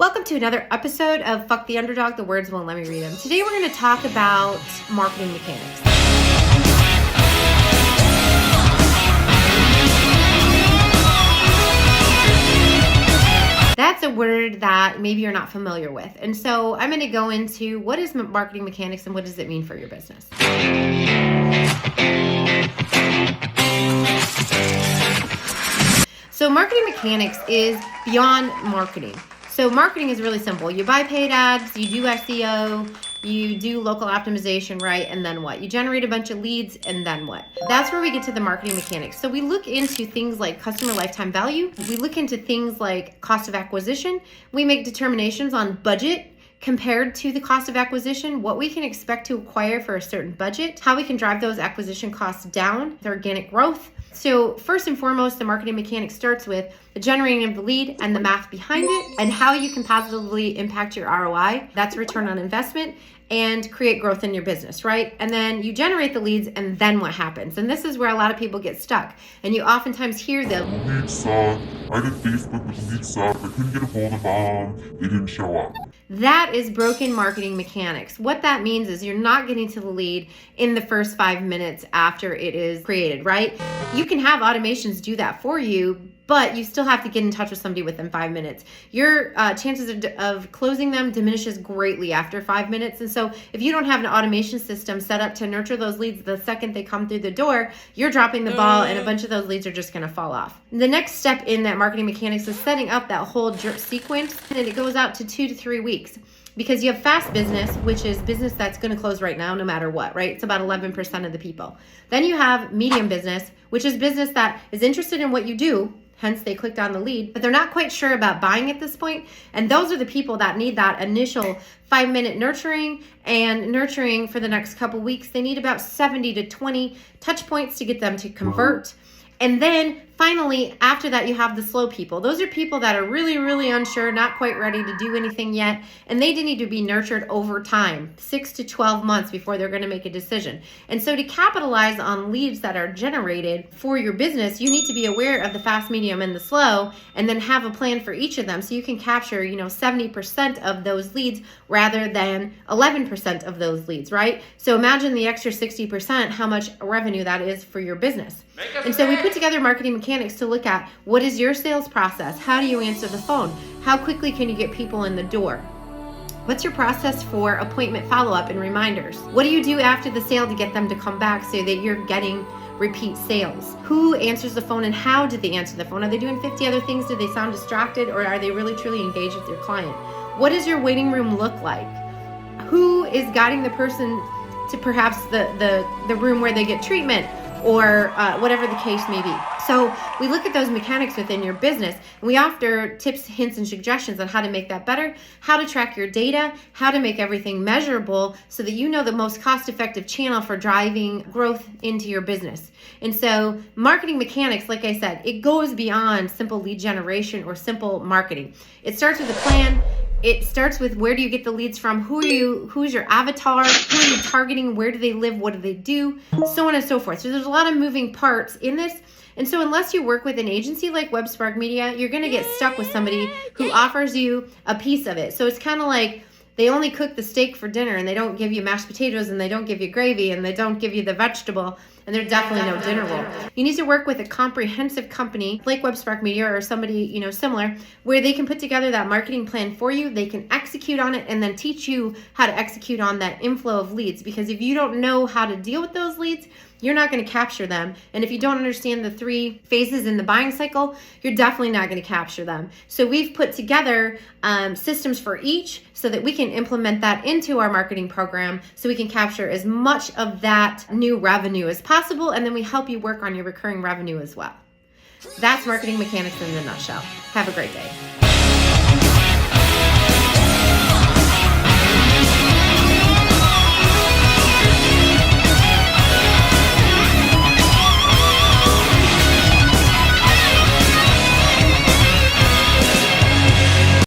Welcome to another episode of Fuck the Underdog, the words won't let me read them. Today we're going to talk about marketing mechanics. That's a word that maybe you're not familiar with. And so I'm going to go into what is marketing mechanics and what does it mean for your business. So marketing mechanics is beyond marketing. So marketing is really simple. You buy paid ads, you do SEO, you do local optimization, right? And then what? You generate a bunch of leads, and then what? That's where we get to the marketing mechanics. So we look into things like customer lifetime value. We look into things like cost of acquisition. We make determinations on budget compared to the cost of acquisition, what we can expect to acquire for a certain budget, how we can drive those acquisition costs down with organic growth. So first and foremost, the marketing mechanics starts with the generating of the lead and the math behind it and how you can positively impact your ROI. That's return on investment and create growth in your business, right? And then you generate the leads and then what happens? And this is where a lot of people get stuck. And you oftentimes hear the leads sucked. I did Facebook, but the leads sucked. I couldn't get a hold of them. They didn't show up. That is broken marketing mechanics. What that means is you're not getting to the lead in the first 5 minutes after it is created, right? You can have automations do that for you, but you still have to get in touch with somebody within 5 minutes. Your chances of closing them diminishes greatly after 5 minutes. And so if you don't have an automation system set up to nurture those leads the second they come through the door, you're dropping the ball and a bunch of those leads are just gonna fall off. The next step in that marketing mechanics is setting up that whole sequence, and it goes out to 2 to 3 weeks. Because you have fast business, which is business that's going to close right now, no matter what, right? It's about 11% of the people. Then you have medium business, which is business that is interested in what you do, hence they clicked on the lead, but they're not quite sure about buying at this point. And those are the people that need that initial 5-minute nurturing, and nurturing for the next couple weeks. They need about 70 to 20 touch points to get them to convert. And then finally, after that, you have the slow people. Those are people that are really, really unsure, not quite ready to do anything yet. And they need to be nurtured over time, 6 to 12 months before they're going to make a decision. And so to capitalize on leads that are generated for your business, you need to be aware of the fast, medium, and the slow, and then have a plan for each of them so you can capture, 70% of those leads rather than 11% of those leads, right? So imagine the extra 60%, how much revenue that is for your business. And so we put together marketing mechanics to look at what is your sales process? How do you answer the phone? How quickly can you get people in the door? What's your process for appointment follow-up and reminders? What do you do after the sale to get them to come back so that you're getting repeat sales? Who answers the phone and how do they answer the phone? Are they doing 50 other things? Do they sound distracted, or are they really truly engaged with your client? What does your waiting room look like? Who is guiding the person to perhaps the room where they get treatment, or whatever the case may be? So we look at those mechanics within your business, and we offer tips, hints, and suggestions on how to make that better, how to track your data, how to make everything measurable so that you know the most cost-effective channel for driving growth into your business. And so marketing mechanics, like I said, it goes beyond simple lead generation or simple marketing. It starts with a plan. It starts with where do you get the leads from? Who's your avatar? Who are you targeting? Where do they live? What do they do? So on and so forth. So there's a lot of moving parts in this. And so unless you work with an agency like WebSpark Media, you're going to get stuck with somebody who offers you a piece of it. So it's kind of like they only cook the steak for dinner, and they don't give you mashed potatoes, and they don't give you gravy, and they don't give you the vegetable, and there's definitely no dinner roll. You need to work with a comprehensive company like WebSpark Media or somebody, similar, where they can put together that marketing plan for you. They can execute on it and then teach you how to execute on that inflow of leads. Because if you don't know how to deal with those leads, you're not going to capture them. And if you don't understand the 3 phases in the buying cycle, you're definitely not going to capture them. So we've put together systems for each so that we can implement that into our marketing program so we can capture as much of that new revenue as possible. And then we help you work on your recurring revenue as well. That's marketing mechanics in a nutshell. Have a great day.